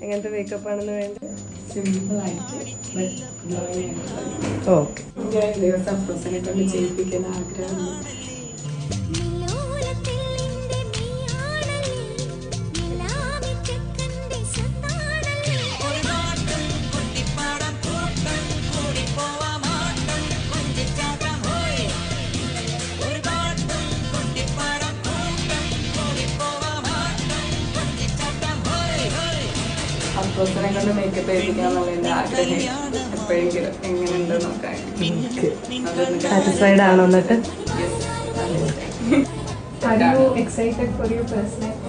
എങ്ങനത്തെ മേക്കപ്പ് ആണെന്ന് വേണ്ടത്? സിമ്പിളായിട്ട് ഓക്കെ. അഫ്രോസിനെ കൊണ്ട് ചെയ്യിപ്പിക്കാൻ ആഗ്രഹമുണ്ട്. അഫ്രോസിനെ കൊണ്ട് മേക്കപ്പ് ചെയ്യിപ്പിക്കാന്നുള്ള എൻ്റെ ആഗ്രഹം എപ്പോഴെങ്കിലും എങ്ങനെയുണ്ട് നോക്കാൻ. സാറ്റിസ്ഫൈഡ് ആണോ? എന്നിട്ട് Are you excited for your first night?